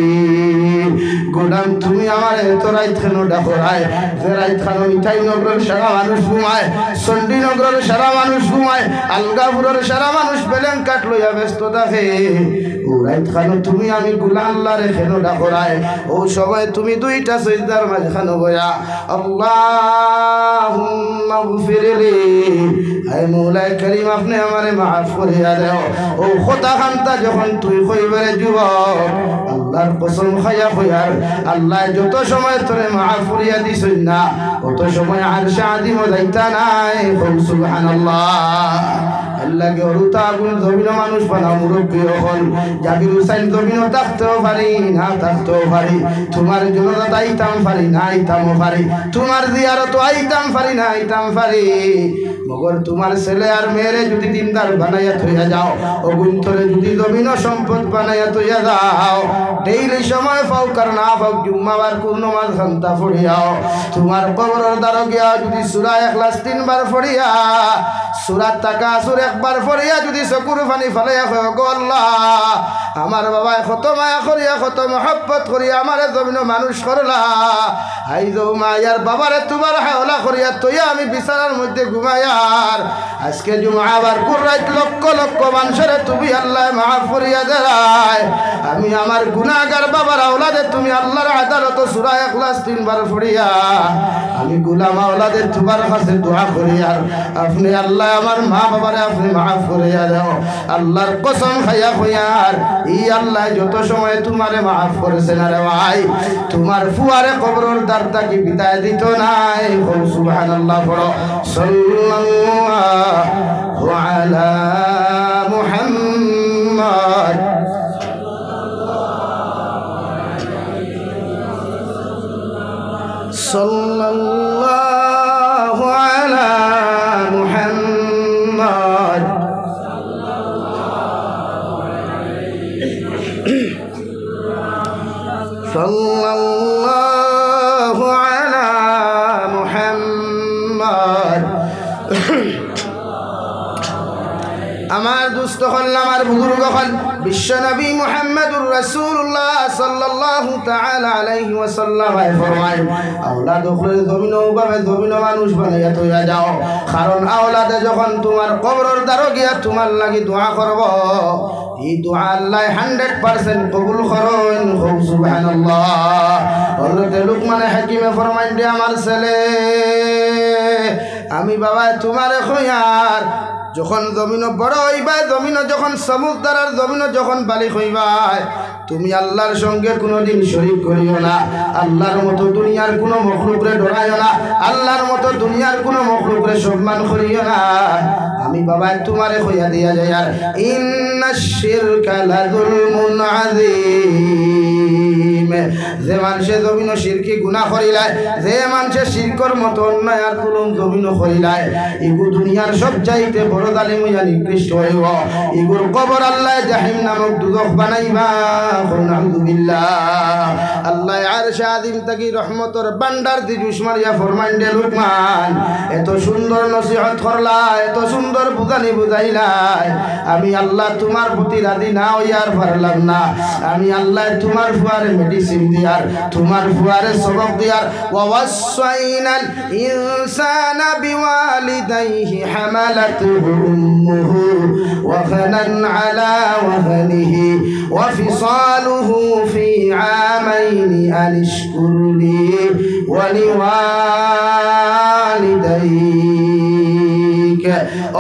গোলাম তুমি আমার এত রাইত কেন ডাকো রায়, যে রাইত খানো মিঠাই নগরের সারা মানুষ ঘুমায়, চণ্ডীনগরের সারা মানুষ ঘুমায়, আলগাপুরের সারা মানুষ বেলেন কাট লইয়া ব্যস্ত থাকে, ও রাইত খানো তুমি আমি গোলাম আল্লাহ রে কেন ডাকো রায়। ও সবাই তুমি 2টা সিজদার মাঝখানে বয়া আল্লাহুম্মা গফিরলি, হে মওলাই করিম আপনি আমারে মাফ করিয়া দাও। ও কথা খান্তা যখন তুই কইবারে যুবক আল্লাহর কসম খাইয়া কইয়ার আল্লাহ যত সময় তোরে মাফ করিয়া দিছই না, অত সময় আরশে আযীম যাইতা নাই। সুবহানাল্লাহ। আল্লাহকে হরুতা আগুন জমিন মানুষ বানাও মুরব্বী হল, জাকির হুসাইন জমিনও থাকতেও পারি না থাকতেও পারি, তোমার জন্য আইতাম পারি না আইতামও পারি, তোমার জিয়ারত আইতাম পারি না আইতাম পারি, মগর তোমার ছেলে আর মেয়েরে যদি দিনদার বানাইয়া থইয়া যাও, অগুন্তরে যদি জমিন সম্পদ বানাইয়া থইয়া যাও, ডেইলি সময় পাও কার না পাও জুম্মাবার কোন নামাজ ঘন্টা পড়িয়াও, তোমার কবরের দ্বারা গিয়া যদি সূরা ইখলাস 3 বার পড়িয়া, সূরা তাকাসুর 1 বার পড়িয়া যদি চকুর পানি ফেলাইয়া কয় গো আল্লাহ আমার বাবায় কত মায়া করিয়া কত মহব্বত করিয়া আমারে জমিন মানুষ করলা, আই যো মায়ার বাবারে তোমার হাওলা করিয়া তৈয়া আমি বিছানার মধ্যে ঘুমায়ার, আজকে জুমাবার কুরাইত লক্ষ লক্ষ মানুষের তুমি আল্লাহ মাফ করিয়া দেয়, আমি আমার গুনাহগার বাবার আওলাদে তুমি আল্লাহর আদালত সূরা ইখলাস 3 বার পড়িয়া আমি গোলাম আওলাদের তোমার কাছে দোয়া করিয়া আপনি আল্লাহ আমার মা বাবারে আপনি মাফ করিয়া দাও। আল্লাহর কসম খাইয়া কইয়ার ই আল্লাহ যত সময় তোমারে মাফ করেছেন রে ভাই, তোমার ফুয়ারে কবরের দ্বার থাকি বিদায় দিত নাই। সুবহানাল্লাহ পড়ো। সাল্লাল্লাহু আলা মুহাম্মদ সাল্লাল্লাহু আলা মুহাম্মদ সাল্লাল্লাহু আলা মুহাম্মদ আমার দুস্থ হল আমার বুজুর্গ হল বিশ্ব নবী মুহাম্মদুর রাসূলুল্লাহ সাল্লাল্লাহু তাআলা আলাইহি ওয়াসাল্লাম ফরমায় আওলাদ ওপরে জমিন ওভাবে জমিন মানুষ বানাইয়া তৈয়া যাও কারণ আওলাদে যখন তোমার কবরের দ্বারে গিয়া তোমার লাগি দোয়া করব এই দোয়া আল্লাহ 100% কবুল করেন সুবহানাল্লাহ হযরত লুকমান হাকিমে ফরমায় দে আমার ছেলে আমি বাবা তোমারে কইয়ার যখন জমিন বড় হইবা জমিন যখন সমুদ্রের জমিন যখন বালিক হইবা তুমি আল্লাহর সঙ্গে কোনোদিন শরীক করিও না আল্লাহর মতো দুনিয়ার কোনো মখলুকরে ডরাইও না আল্লাহর মতো দুনিয়ার কোনো মখলুকরে সম্মান করিও না আমি বাবা তোমারে কইয়া দিয়া যায় আর ইন্নাশ শিরকা লাযুলমুন আযীম যে মানুষে জমিন শিরকি গুনাহ করিলায় যে মানুষে শিরকর মতো অন্যায় আর জুলুম জমিন করিলায় ইগু দুনিয়ার সব চাইতে বড় জালিম হইয়া নিকৃষ্ট হইব ইগুর কবর আল্লাহ জাহিম নামক দুজখ বানাইবা আলহামদুলিল্লাহ আল্লাহ আরশে আযীম তাকি রহমতের বান্ডার দি জুস মারিয়া ফরমান দে লুকমান এত সুন্দর নসিহত করলা এত সুন্দর বুঝানি বুঝাইলাই আমি আল্লাহ তোমার প্রতি রাজি না হইয়ার পারলাম না আমি আল্লাহ তোমার ফুয়ারে মেডিসিন দিয়ার তোমার ফুয়ারে সবক দিয়ার ওয়াসাইনাল ইনসানা বিওয়ালিদাইহি হামালাতুহু উম্মুহু ওয়াহানান আলা ওয়াহানিহি وفصاله في عامين أن اشكر لي ولوالديك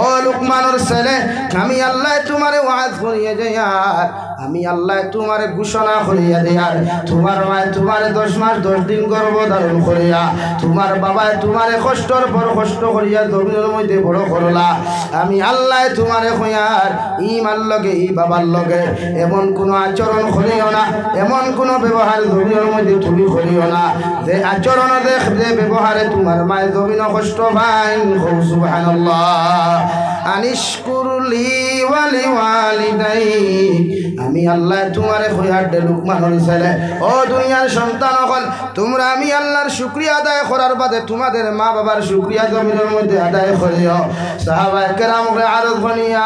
ও লুকমানের ছেলে আমি আল্লাহ তোমারে ওয়াজ করিয়া যাইয়ার আমি আল্লাহ তোমারে ঘোষণা করিয়া দেয়ার তোমার মায় তোমারে 10 মাস 10 দিন গর্ভধারণ করিয়া তোমার বাবায় তোমারে কষ্টর পর কষ্ট করিয়া জমিনের মধ্যে বড় করলা আমি আল্লাহ তোমারে কইয়ার ইমান লগে ই বাবার লগে এমন কোনো আচরণ করিও না এমন কোনো ব্যবহার জমিনের মধ্যে তুমি করিও না যে আচরণ দেখ যে ব্যবহারে তোমার মায় জমিন কষ্ট পায় সুবহানাল্লাহ আনিশকুরলি ওয়ালিওয়ালিদাইক আমি আল্লাহ তোমারে কইয়ার দে লুকমানের ছেলে ও দুনিয়ার সন্তান হল তোমরা আমি আল্লাহর শুকরিয়া আদায় করার বাদে তোমাদের মা বাবার শুকরিয়া জমিনের মধ্যে আদায় করিও সাহাবায়ে কেরামকে আরজ করিয়া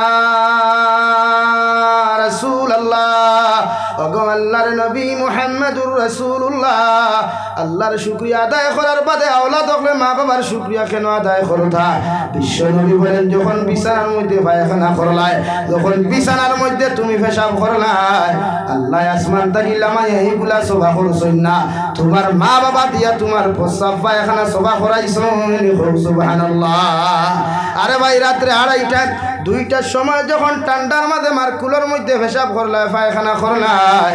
রাসূলুল্লাহ ওগো আল্লাহর নবী মুহাম্মদুর রাসূলুল্লাহ আল্লাহর শুকরিয়া আদায় করার বাদে আওলাদ হলে মা বাবার শুকরিয়া কেন আদায় করতা বিশ্ব নবী বলেন যখন বিছানার মধ্যে পায়খানা করলাই যখন বিছানার মধ্যে তুমি পেশাব করলাই আল্লাহ আসমান থেকে লামাই এইগুলা সভা করছই না তোমার মা বাবা দিয়া তোমার প্রস্রাব পায়খানা সভা করাইছন সুবহানাল্লাহ আরে ভাই রাত্রে 2:30 2টার সময় যখন ঠান্ডার মাঝে মার কুলোর মধ্যে পেশাব করলাই পায়খানা করলাই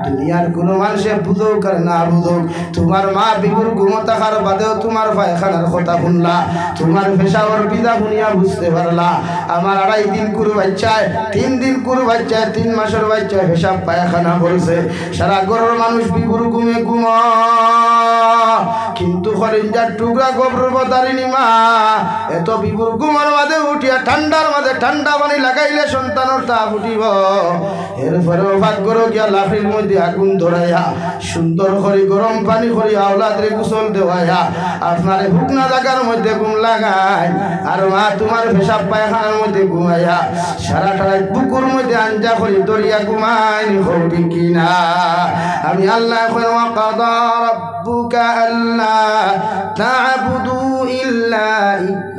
দুনিয়ার কোনো মানুষে বুঝুক আর না বুঝুক তোমার মা বিগুর ঘুমতা খার বাদেও তোমার পায়খানার কথা শুনলা তোমার পেশাবের বিদা শুনিয়া বুঝতে পারলা আমার 2.5 দিন কুরু বাচ্চায় 3 দিন কুরু বাচ্চায় 3 মাসের বাচ্চায় পেশাব পায়খানা করছে সারা ঘরের মানুষ বিগুর ঘুমে ঘুম কিন্তু খরিঞ্জার টুকরা গোবর বদারিনি মা এত বিগুর ঘুমের মাঝে উঠিয়া ঠান্ডার মাঝে ঠান্ডা পানি লাগাইলে সন্তানের তা ফুটিব এরপরেও ভাগ্যর গিয়া লাফির মধ্যে আগুন ধরাইয়া সুন্দর করে গরম পানি করিয়া আওলাদরে গোসল দেওয়াইয়া আপনারে হুকনা জায়গার মধ্যে ঘুম লাগায় আর মা তোমার পেশাব পায়খানার মধ্যে ঘুমাইয়া সারাটা রাত বুকুর মধ্যে আঞ্জা করে দরিয়া ঘুমাই হবি কিনা আমি আল্লাহ এখন ওয়াকাদা রাব্বুকা আল্লা তা'বুদু ইল্লা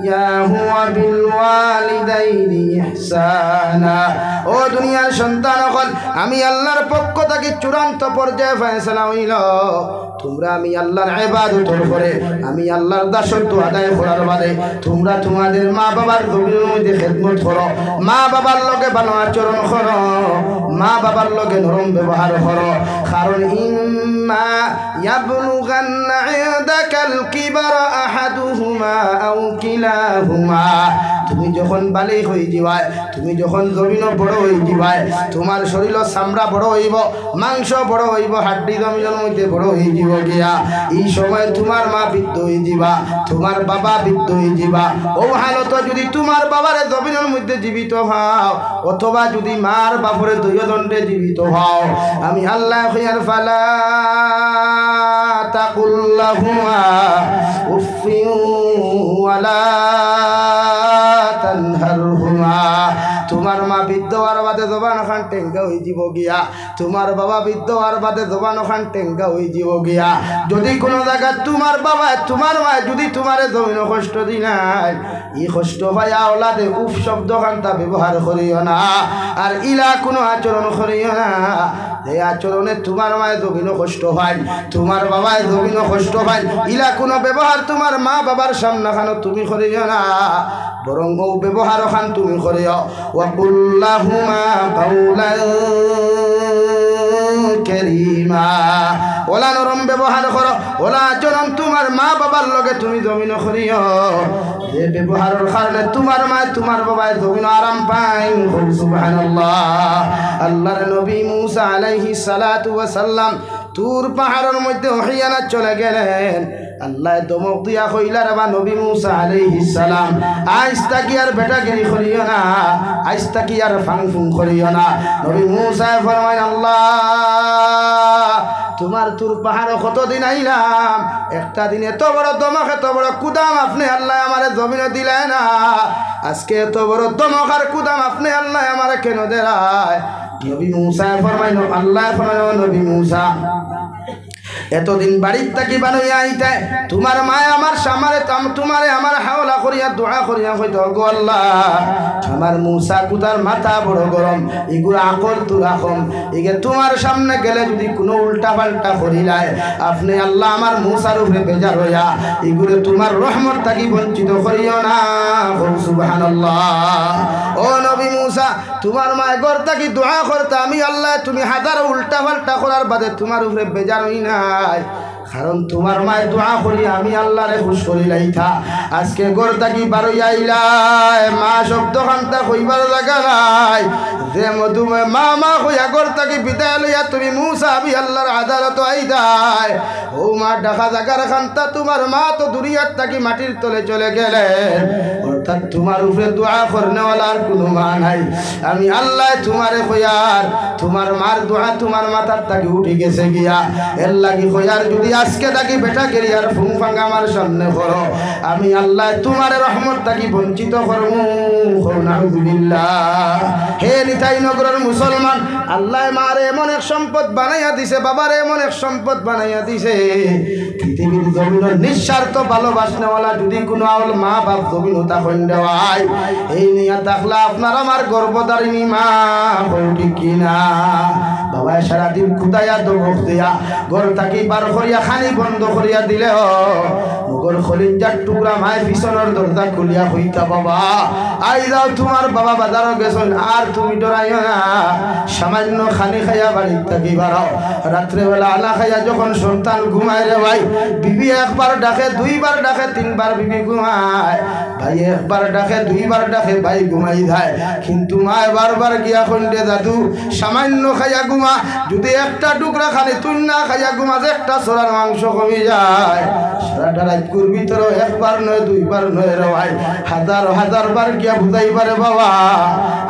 ইয়াহু ওয়া বিল ওয়ালিদাইনি ইহসানা ও দুনিয়ার সন্তান হল আমি আল্লাহর পক্ষ থেকে চূড়ান্ত পর্যায়ে ফয়সালা হইল তোমরা আমি আল্লাহর ইবাদতের পরে আমি আল্লাহর দাসত্ব আদায় করার বাদে তোমরা তোমাদের মা বাবার জমিনের মধ্যে খেদমত করো মা বাবার লগে ভালো আচরণ করো মা বাবার লগে নরম ব্যবহার করো কারণ ইম্মা ইয়াবলুগান্না ইনদাকাল কিবারা আহাদুহুমা আও কিলাহুমা তুমি যখন বালিগ হয়ে যাবাই তুমি যখন জমিন বড় হয়ে যাবাই তোমার শরীর চামড়া বড় হইব মাংস বড় হইব হাড্ডি জমিনের মধ্যে বড় হয়ে যাব গিয়া এই সময় তোমার মা বৃদ্ধ হয়ে যাবা তোমার বাবা বৃদ্ধ হয়ে যাবা ও হালত যদি তোমার বাবার জমিনের মধ্যে জীবিত হও অথবা যদি মার বাপরে দুইজনে জীবিত হও আমি আল্লাহ খিয়ার ফালা তাকুল্লাহুমা উফিউ ওয়ালা তানহারহুমা তোমার মা বৃদ্ধ হওয়ার বাদে জবান খান টেঙ্গা হয়ে যাব গিয়া, তোমার বাবা বৃদ্ধ হওয়ার বাদে জবান খান টেঙ্গা হয়ে যাব গিয়া। যদি কোনো জায়গা তোমার বাবা তোমার মা যদি তোমারে জমিন কষ্ট দি নাই, ই কষ্ট ভাইয়া ওলাদে উফ শব্দ খানটা ব্যবহার করিও না, আর ইলা কোনো আচরণ করিও না। যে আচরণে তোমার মায়ের জমিন কষ্ট হয়, তোমার বাবায় জমিন কষ্ট হয়, ইলা কোনো ব্যবহার তোমার মা বাবার সামনে খানো তুমি করিও না, বরং ও ব্যবহার খান তুমি করিও। ওয়াকুল্লাহুমা কাউলান কারীমা, ওলা নরম ব্যবহার করো, ওলা আচরণ তোমার মা বাবার লগে তুমি জমিন করিও, যে ব্যবহারের কারণে তোমার মা তোমার বাবায় জমিন আরাম পায়। সুবহানাল্লাহ। আল্লাহর নবী মুসা আলাইহিস সালাতু ওয়াস সালাম তুর পাহাড়ের মধ্যে ওহিয়ানা চলে গেলেন। আল্লাহ দমক দিয়া কইলা রে বা নবী মুসা আলাইহিস সালাম, আজ তাকি আর বেটাগিরি করিও না, আজ তাকি আর ফাংফুং করিও না। নবী মুসা ফরমায়, আল্লাহ তোমার তুর পাহাড়ে কতদিন আইলাম, একটা দিন এত বড় দমক এত বড় কুদাম আপনি আল্লাহ আমারে জমিনে দিলেন না, আজকে এত বড় দমক আর কুদাম আপনি আল্লাহ আমারে কেন দেয়? নবী মুসা ফরমাইল, আল্লাহ ফরমাইল, নবী মুসা এতদিন বাড়ির থাকি বানাইয়া আইতে তোমার মায় আমার সামারে তোমারে আমার হাওলা করিয়া দোয়া করিয়া হইতো, গো আল্লাহ আমার মুসা কুদার মাথা বড় গরম, এগুলো আকল তো রাখম, এগে তোমার সামনে গেলে যদি কোনো উল্টা পাল্টা করিলায় আপনি আল্লাহ আমার মুসার উপরে বেজার হইয়া এগুলো তোমার রহমত থাকি বঞ্চিত করিও না। সুবহানাল্লাহ। ও নবী মুসা, তোমার মায় ঘর থাকি দোয়া করতে আমি আল্লাহ তুমি হাজার উল্টা পাল্টা করার বাদে তোমার উপরে বেজার হই নাই, কারণ তোমার মায়ের দোয়া করি আমি আল্লাহরে খুশ করি লাইথা। আজকে ঘর থাকি বারোই আইলাই, মা শব্দ খান্তা কইবার জায়গা নাই, যে মধুমে মা মা কইয়া ঘর থাকি বিদায় লইয়া তুমি মুসা আমি আল্লাহর আদালত আইদায়, ও মা ডাকা জায়গার খান্তা তোমার মা তো দুনিয়ার থাকি মাটির তলে চলে গেলেন, অর্থাৎ তোমার উপরে দোয়া করনেওয়ালার কোনো মা নাই। আমি আল্লাহ তোমারে কইয়ার তোমার মার দোয়া তোমার মাথার থাকি উঠে গেছে গিয়া, এর লাগি কইয়ার যদি আজকে থাকি বেটা গেরিয়ার ফুং ফাং আমার সামনে করো, আমি আল্লাহ তোমার রহমত থাকি বঞ্চিত করবো। নাউযুবিল্লাহ। হে নিতাই নগরের মুসলমান, আল্লাহ মারে এমন এক সম্পদ বানাইয়া দিছে, বাবারে এমন এক সম্পদ বানাইয়া দিছে, পৃথিবীর জমিনের নিঃস্বার্থ ভালোবাসনেওয়ালা যদি কোনো আওল মা বাপ জমিনতা খন্ডেওয়ায়, এই নিয়ে থাকলে আপনার আমার গর্ভধারিণী মা ঠিক কিনা? বাবা সারাদিন খুদাইয়া দমক দিয়া ঘর থাকি বার করিয়া খানি বন্ধ করিয়া দিলে নগর খলিজার টুকরা মায় পিছনের দরজা খুলিয়া হইতা, বাবা আই যাও তোমার বাবা বাজারও গেছেন, আর তুমি ডরাইও না, সামান্য খানি খাইয়া বাড়ি থাকি বাড়াও। রাত্রেবেলা আলা খাইয়া যখন সন্তান ঘুমায় রে ভাই, বিবি একবার ডাকে দুইবার ডাকে তিনবার বিবি ঘুমায়, ভাই একবার ডাকে দুইবার ডাকে ভাই ঘুমাই যায়, কিন্তু মায় বারবার গিয়া খন্ডে দাদু সামান্য খাইয়া ঘুমা, যদি একটা টুকরা খানি তুই না খাইয়া ঘুমা যে একটা চোরার মাংস কমে যায়। সারাটা রাতকুর ভিতরে একবার নয় দুইবার নয় রে ভাই, হাজার হাজার বার গিয়া বুঝাইবারে বাবা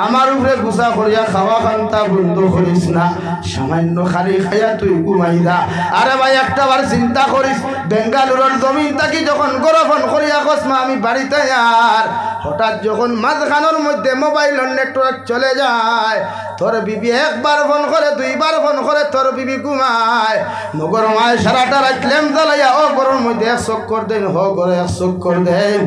আমার উপরে গুছা করিয়া খাওয়া খান্তা বন্ধ করিস না, সামান্য খালি খাইয়া তুই ঘুমাই যা। আরে ভাই একটা বার চিন্তা করিস, বেঙ্গালুরের জমিন থাকি যখন গরফন করিয়া কসমা আমি বাড়িতে আর হঠাৎ যখন মাঝখানোর মধ্যে মোবাইলের নেটওয়ার্ক চলে যায়, তোর বিবি একবার ফোন করে দুইবার ফোন করে, তোর বিবি ঘুমায়, মগর মায় সারাটা রাত ল্যাম্প জ্বালাইয়া ও গরুর মধ্যে 1 চক্কর দেন, হ করে 1 চক্কর দেন।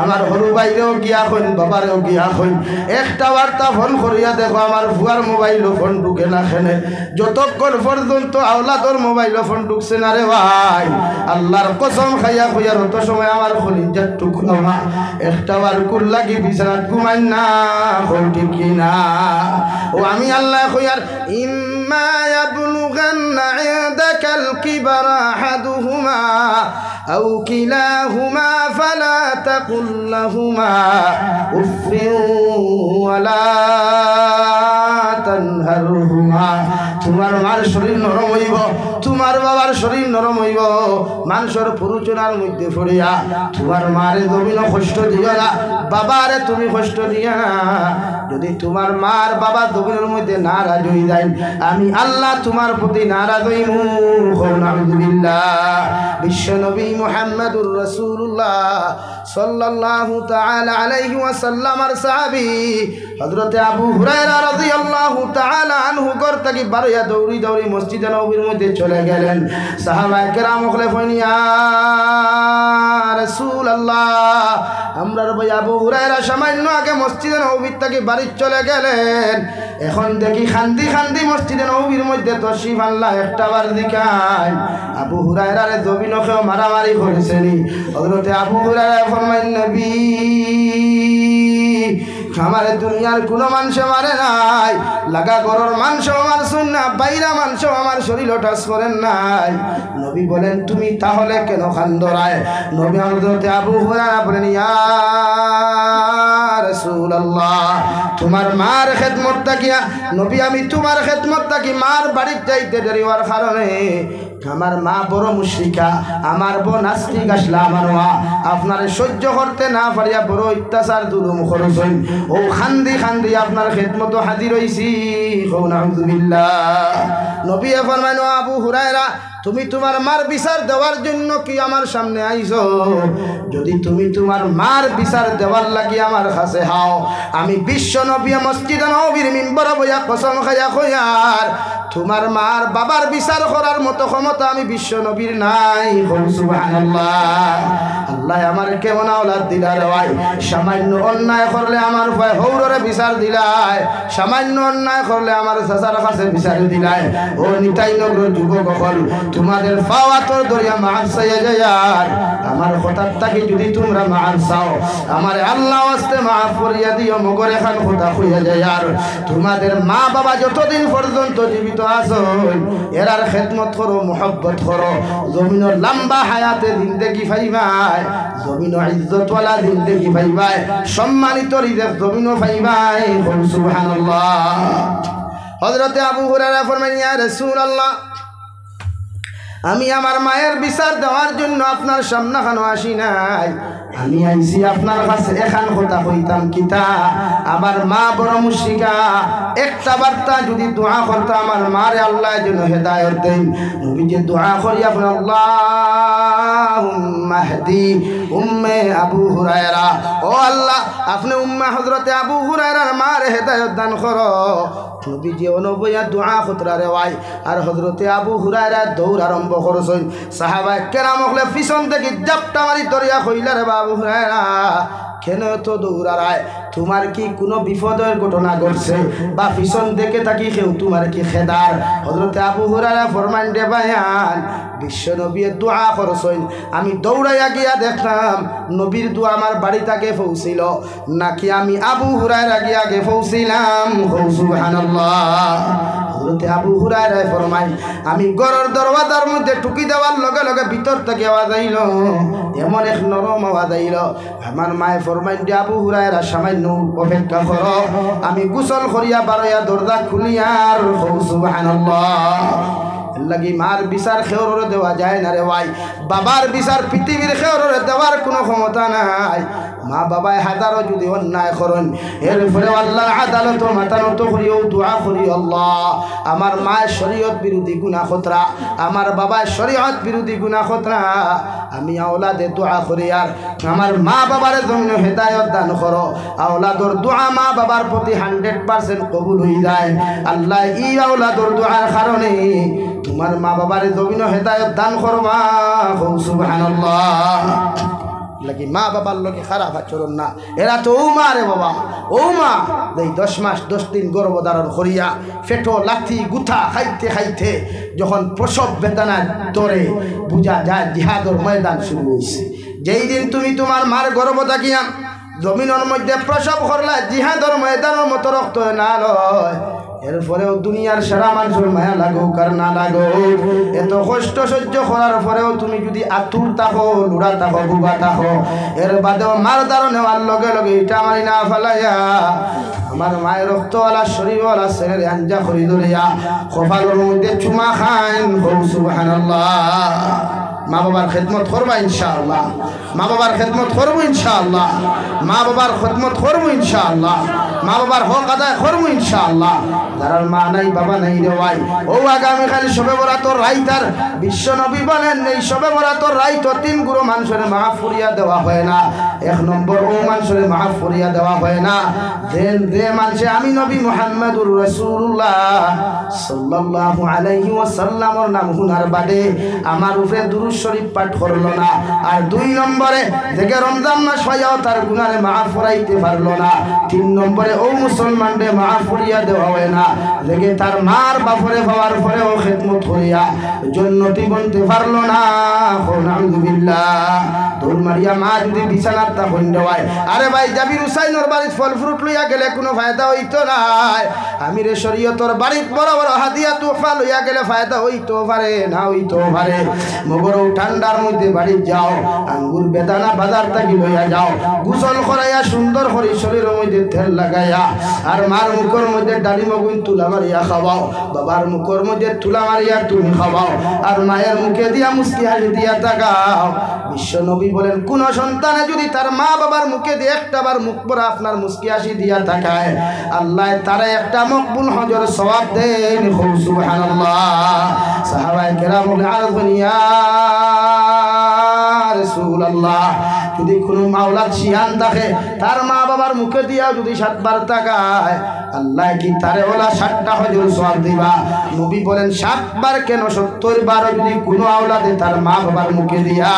আমার হরু বাইরেও গিয়া হইন বাবারেও গিয়া হইন, একটা বার্তা ফোন করিয়া দেখো আমার ভুয়ার মোবাইলও ফোন ঢুকে না খেনে, যতক্ষণ পর্যন্ত আওলাদর মোবাইলও ফোন ঢুকছে না রে ভাই, আল্লাহর কসম খাইয়া খুইয়ার অত সময় আমার খলিজার টুকরা মা একটা বার কুল লাগি বিছানাত ঘুমাই না, ঠিক কিনা? ও আমি আল্লাহ খুইয়ার ইম্মা ইয়াবলুগান্না ইনদাকাল কিবারা আহাদুহুমা আও কিলাহুমা ফালা তাকুল লাহুমা উফফিন ওয়ালা তানহারহুমা। তোমার মার শরীর নরম হইব, তোমার বাবার শরীর নরম হইব মানুষের পুরুচনার মধ্যে পড়িয়া তোমার মারে জমিন কষ্ট দিও না বাবারে তুমি কষ্ট দিও না যদি তোমার মার বাবা জমিনের মধ্যে নারাজ হয়ে যায় আমি আল্লাহ তোমার প্রতি নারাজ হইমু আলহামদুলিল্লাহ বিশ্ব নবী মুহাম্মদুর রাসূলুল্লাহ সাল্লাল্লাহু তাআলা আলাইহি ওয়াসাল্লামের সাহাবী হযরত আবু হুরায়রা রাদিয়াল্লাহু তাআলা আনহু ঘর থেকে বারোয়া দৌড়ি দৌড়ি মসজিদে নববীর মধ্যে চলে গেলেন সাহাবায়ে কেরাম বলে ইয়া রাসূলুল্লাহ আমরার ভাই আবু হুরায়রা সামান্য আগে মসজিদে নববীর থেকে বাড়ি চলে গেলেন এখন দেখি খান্দি খান্দি মসজিদে নববীর মধ্যে তশরিফ আনলা একটা বার দেখায় আবু হুরায়রার জমিনকে মারামারি করেছেনি হযরত আবু হুরায়রা ফরমাইন নবী আমার দুনিয়ার কোনো মানুষ মারে নাই লাগা ঘরের মানুষ আমার শুন না বাইরা মানুষ আমার শরীর টাচ করেন নাই নবী বলেন তুমি তাহলে কেন খান্দরায় নবী হযরত আবু হুরায়রা বলেন ইয়া রাসূলুল্লাহ তোমার মার খেদমত তাকিয়া নবী আমি তোমার খেদমত তাকি মার বাড়িতে যাইতে দেরি হওয়ার কারণে আমার মা বড় মুশরিকা আমার বোন নাস্তিক আসলা আমার মা আপনারে সহ্য করতে না পারিয়া বড় অত্যাচার জুলুম করছেন ও খান্দি খান্দি আপনার খেদমত হাজির হইছি আলহামদুলিল্লাহ নবী ফরমাইন আবু হুরায়রা তুমি তোমার মার বিচার দেওয়ার জন্য কি আমার সামনে আইছো যদি তুমি তোমার মার বিচার দেওয়ার লাগি আমার কাছে হাও আমি বিশ্ব নবী মসজিদে নববীর মিম্বরে বইয়া কসম খাইয়া কইয়ার তোমার মার বাবার বিচার করার মতো ক্ষমতা আমি বিশ্ব নবীর নাই সুবহানাল্লাহ আল্লাহ আমার কেমন আওলাদ দিলার ভাই সামান্য অন্যায় করলে আমার ভাই হৌররে বিচার দিলাই সামান্য অন্যায় করলে আমার চাচার কাছে বিচার দিলাই ও নিতাই নগর যুবক হল তোমাদের পাওয়া তোর দরিয়া মাফ চাইয়া যায়ার আমার হঠাৎ থাকি যদি তোমরা মাফ চাও আমার আল্লাহ আস্তে মাফ করিয়া দিও মগর এখান কথা হইয়া যায়ার তোমাদের মা বাবা যতদিন পর্যন্ত জীবিত আছো এরার খেদমত করো মোহব্বত করো জমিনের লম্বা হায়াতে জিন্দেগি পাইবাই জমিনের ইজ্জতওয়ালা জিন্দেগি পাইবাই সম্মানিত রিজেক জমিনও পাইবাই সুবহানাল্লাহ হযরত আবু হুরায়রা ফরমাইলেন ইয়া রাসূলুল্লাহ আমি আমার মায়ের বিচার দেওয়ার জন্য আপনার সামনে খানো আসি নাই আমি আইছি আপনার কাছে এখান কথা কইতাম কিতা আমার মা বড় মুশরিকা একটা বার্তা যদি দোয়া করতে আমার মারে আল্লাহ যেন হেদায়েত দেন নবী যে দোয়া করি আপনার আল্লাহুম্মা হদি উম্মে আবু হুরায়রা ও আল্লাহ আপনি উম্মে হযরতে আবু হুরায়রার মারে হেদায়েত দান করো নবী যে অনবয়া দোয়া খতরা রে ভাই আর হযরতে আবু হুরায়রা দৌড় আরম্ভ করছেন সাহাবায়ে কেরাম হলে পিছন থেকে জাপটা মারি দরিয়া কইলা রে আবু হুরায়রা কেন তো দৌড়ায় তোমার কি কোনো বিপদের ঘটনা ঘটছে বা পিছন দেখে থাকি কেউ তোমার কি খেদার হযরতে আবু হুরায়রা ফরমান দে বায়ান বিশ্ব নবীর দোয়া করছেন আমি দৌড়াইয়া গিয়া দেখলাম নবীর দোয়া আমার বাড়ি থেকে পৌঁছিল নাকি আমি আবু হুরায়রা গিয়া আগে পৌঁছিলাম সুবহানাল্লাহ হযরতে আবু হুরায়রা ফরমায় আমি ঘরের দরওয়াজার মধ্যে টুকি দেওয়ার লগে লগে ভিতর থেকে আওয়াজ আইল এমন এক নরম আওয়াজ আইল আমার মায়ে ফরমায় যে আবু হুরায়রা সামান্য অপেক্ষা করো আমি গোসল করিয়া বারোয়া দরজা খুলিয়ার সুবহানাল্লাহ লাগি মার বিচার খেওরে দেওয়া যায় না রে ভাই বাবার বিচার পৃথিবীর খেওরে দেওয়ার কোনো ক্ষমতা নাই মা বাবায় হাজারো যদি অন্যায় করেন এরপরে আল্লাহর আদালত মাথা নত করিও দোয়া করি আল্লাহ আমার মায়ের শরীয়ত বিরোধী গুনাহ খতরা আমার বাবার শরীয়ত বিরোধী গুনাহ খতরা আমি আওলাদে দোয়া করি আর আমার মা বাবার জন্য হেদায়েত দান করো আওলাদর দোয়া মা বাবার প্রতি 100% কবুল হয়ে যায় আল্লাহ এই আওলাদর দোয়ার কারণে তোমার মা বাবার জমিন হেদায়েত দান করবা সুবহানাল্লাহ লাগি মা বাবার লোকে খারাপ আচরণ না এরা তো ও মা রে বাবা ও মা এই 10 মাস 10 দিন গর্ভধারণ করিয়া ফেটো লাথি গুথা খাইতে খাইতে যখন প্রসব বেদনা ধরে বুঝা যায় জিহাদের ময়দান শুরু হয়েছে যেই দিন তুমি তোমার মার গর্ভ থাকিয়া জমিনের মধ্যে প্রসব করলা জিহাদের ময়দানের মতো রক্ত না লয় এরপরেও দুনিয়ার সারা মানুষের মায়া লাগুক আর না লাগুক এত কষ্ট সহ্য করার পরেও তুমি যদি আতুর থাকো লুড়া থাকো বুবা থাকো এর বাদেও মার দ্বারা নেওয়ার লগে লগে ইটা মারি না ফেলাইয়া আমার মায়ের রক্তওয়ালা শরীরওয়ালা ছেলের আঞ্জা করি ধরিয়া কপালের মধ্যে চুমা খাইন সুবহানাল্লাহ। মা বাবার খেদমত করবা ইনশাআল্লাহ, মা বাবার খেদমত করবো ইনশাআল্লাহ, মা বাবার খেদমত করবো ইনশাআল্লাহ, মা বাবার হক আদায় করবো ইনশাআল্লাহ। যারা মা নাই বাবা নাই রে ভাই, ও আগামীকাল শবে বরাতর রাইতার বিশ্ব নবী বলেন এই শবে বরাতর রাইত তিন গুরু মানুষের মাফ ফুরিয়া দেওয়া হয় না। এক নম্বর ও মানুষের মাফ ফুরিয়া দেওয়া হয় না যে মানুষে আমি নবী মুহাম্মদুর রাসূলুল্লাহ সাল্লাল্লাহু আলাইহি ওয়াসাল্লামর নাম হুনার বাদে আমার উপরে দুরূদ শরীফ পাঠ করলো না। আর দুই নম্বরে দেখে রমজান মাস হইয়াও তার গুনারে মাফ ফুরাইতে পারলো না। তিন নম্বরে ও মুসলমানরে মাফ ফুরিয়া দেওয়া হয় না দেখে তার মার বাপরে পাওয়ার পরে ও খেদমত করিয়া জন্নতি বনতে পারলো না। আলহামদুলিল্লাহ। দৌড় মারিয়া মা যদি বিছানার তা বন্ধ হয়, আরে ভাই জাবির হুসাইনের বাড়ির ফল ফ্রুট লইয়া গেলে কোনো ফায়দা হইতো না। আমিরে শরীয়তর বাড়িত বড় বড় হাদিয়া তোফা লইয়া গেলে ফায়দা হইতো পারে না হইতো পারে। মগর ঠান্ডার মধ্যে বাড়ি যাও, আঙ্গুর বেদানা বাজার থাকি লইয়া যাও, গোসল করাইয়া সুন্দর করে শরীরের মধ্যে তেল লাগাইয়া আর মার মুখের মধ্যে ডালিম গুণ তুলা মারিয়া খাওয়াও, বাবার মুখের মধ্যে তুলা মারিয়া তুমি খাওয়াও, আর মায়ের মুখে দিয়া মুস্কি হাসি দিয়া তাকাও। বিশ্ব নবী বলেন কোন সন্তানে যদি তার মা বাবার মুখে দিয়ে একটাবার মুখ পরে আপনার মুস্কি হাসি দিয়া তাকায়, আল্লাহ তারা একটা মকবুল হজর সওয়াব দেন। সুবহানাল্লাহ। সাহাবায়ে কেরাম বলেন ইয়া রাসূলুল্লাহ, যদি কোনো মাওলাদ শিয়ান থাকে তার মা বাবার মুখে দিয়া যদি 7 বার তাকায়, আল্লাহ কি তারে ওলা 7টা হজর সওয়াব দিবা? নবী বলেন 7 বার কেন 70 বারও যদি কোনো আওলাদে তার মা বাবার মুখে দিয়া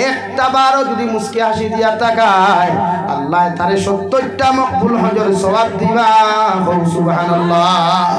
একটা বারও যদি মুস্কি হাসি দিয়া তাকায়, আল্লাহ তারে 70টা মকবুল হজর সওয়াব দিবা। সুবহানাল্লাহ।